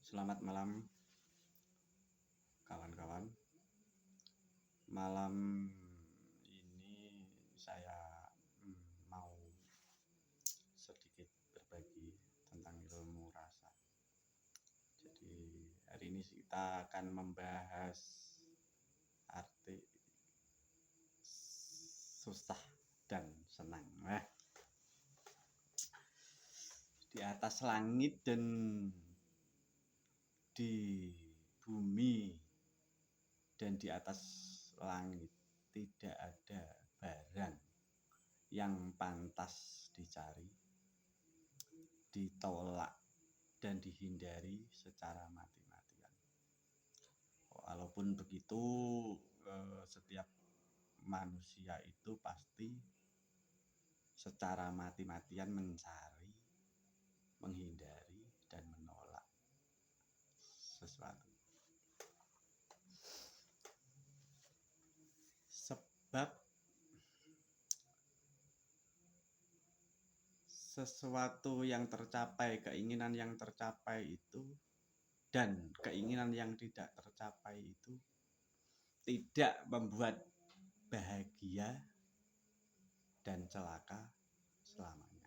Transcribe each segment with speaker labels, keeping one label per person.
Speaker 1: Selamat malam kawan-kawan. Malam ini saya mau sedikit berbagi tentang ilmu rasa. Jadi hari ini kita akan membahas arti susah dan senang. Di atas langit dan di bumi dan di atas langit tidak ada barang yang pantas dicari, ditolak, dan dihindari secara mati-matian. Walaupun begitu, setiap manusia itu pasti secara mati-matian mencari, menghindari, dan menolak sesuatu. Sebab sesuatu yang tercapai, keinginan yang tercapai itu, dan keinginan yang tidak tercapai itu tidak membuat bahagia dan celaka selamanya.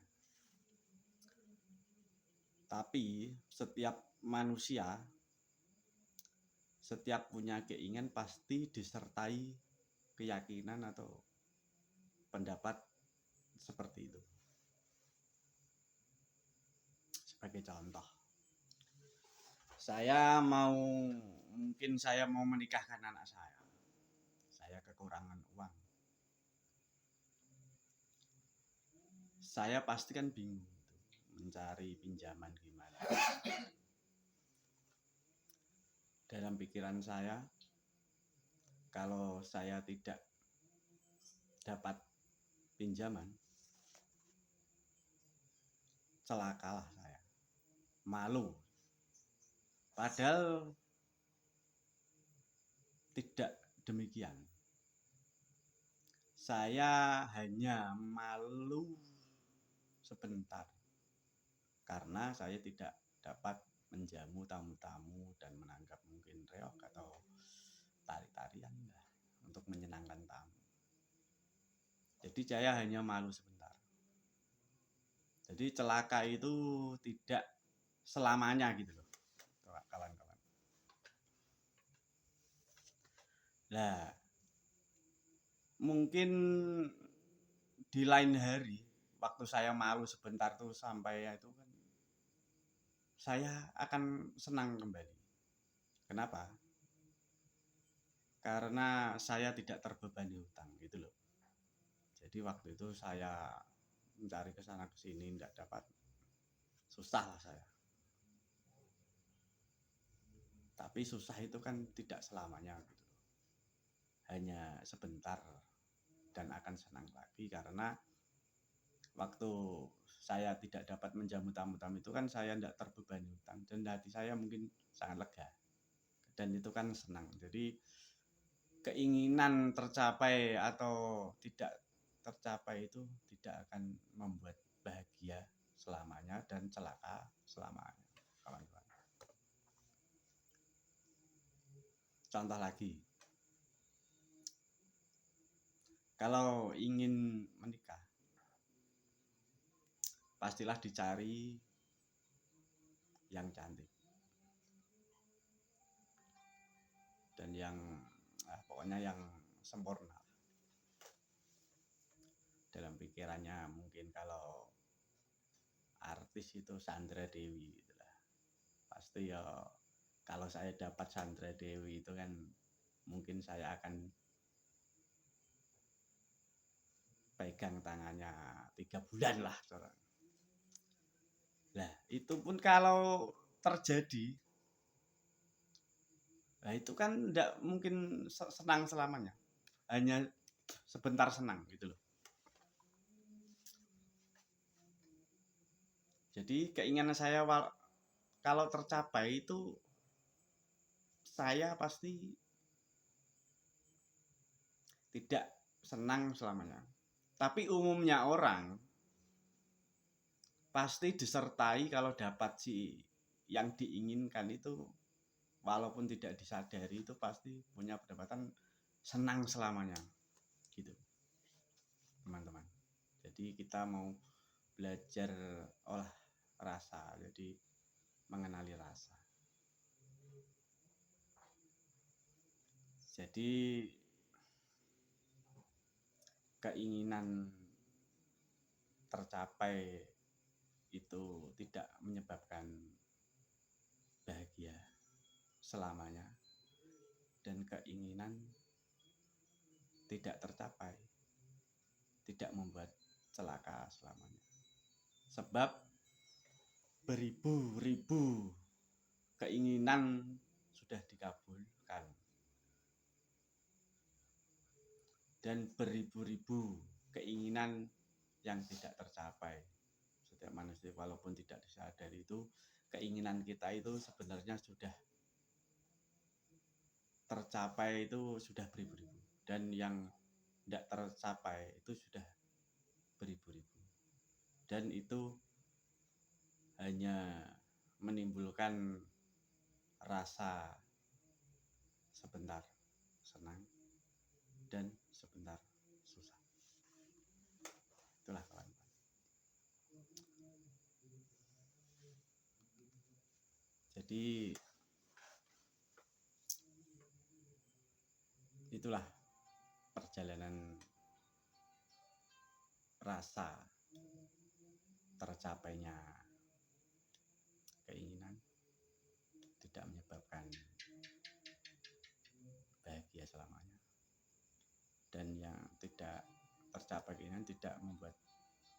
Speaker 1: Tapi setiap manusia, setiap punya keinginan pasti disertai keyakinan atau pendapat seperti itu. Sebagai contoh, mungkin saya mau menikahkan anak saya. Saya kekurangan uang. Saya pasti kan bingung mencari pinjaman gimana. Dalam pikiran saya, kalau saya tidak dapat pinjaman, celakalah saya, malu. Padahal tidak demikian. Saya hanya malu sebentar karena saya tidak dapat menjamu tamu-tamu dan menanggap mungkin reok atau tari-tarian untuk menyenangkan tamu. Jadi saya hanya malu sebentar. Jadi celaka itu tidak selamanya gitu loh, kawan-kawan. Nah, mungkin di lain hari, waktu saya malu sebentar tuh sampai itu kan, saya akan senang kembali. Kenapa? Karena saya tidak terbebani hutang gitu loh. Jadi waktu itu saya mencari kesana kesini tidak dapat, susah lah saya. Tapi susah itu kan tidak selamanya gitu loh. Hanya sebentar dan akan senang lagi karena waktu saya tidak dapat menjamu tamu-tamu itu kan saya tidak terbebani hutang dan hati saya mungkin sangat lega dan itu kan senang. Jadi keinginan tercapai atau tidak tercapai itu tidak akan membuat bahagia selamanya dan celaka selamanya, kawan-kawan. Contoh lagi, kalau ingin menikah, pastilah dicari yang cantik dan yang pokoknya yang sempurna. Dalam pikirannya mungkin kalau artis itu Sandra Dewi itulah. Pasti ya kalau saya dapat Sandra Dewi itu kan mungkin saya akan pegang tangannya 3 bulan lah. Nah itu pun kalau terjadi, nah itu kan tidak mungkin senang selamanya, hanya sebentar senang gitu loh. Jadi keinginan saya kalau tercapai itu saya pasti tidak senang selamanya. Tapi umumnya orang pasti disertai kalau dapat si yang diinginkan itu walaupun tidak disadari itu pasti punya pendapatan senang selamanya gitu teman-teman. Jadi kita mau belajar olah rasa, jadi mengenali rasa. Jadi keinginan tercapai itu tidak menyebabkan bahagia selamanya, dan keinginan tidak tercapai tidak membuat celaka selamanya. Sebab beribu-ribu keinginan sudah dikabulkan dan beribu-ribu keinginan yang tidak tercapai. Setiap manusia walaupun tidak disadari itu keinginan kita itu sebenarnya sudah tercapai itu sudah beribu-ribu, dan yang tidak tercapai itu sudah beribu-ribu, dan itu hanya menimbulkan rasa sebentar senang dan sebentar susah. Itulah kawan. Jadi itulah perjalanan rasa tercapainya keinginan tidak menyebabkan bahagia selamanya, dan yang tidak tercapai keinginan tidak membuat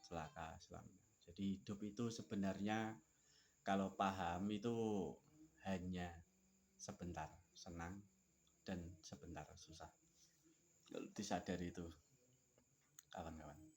Speaker 1: celaka selamanya. Jadi hidup itu sebenarnya kalau paham itu hanya sebentar senang dan sebentar susah. Kalau disadari itu kawan-kawan.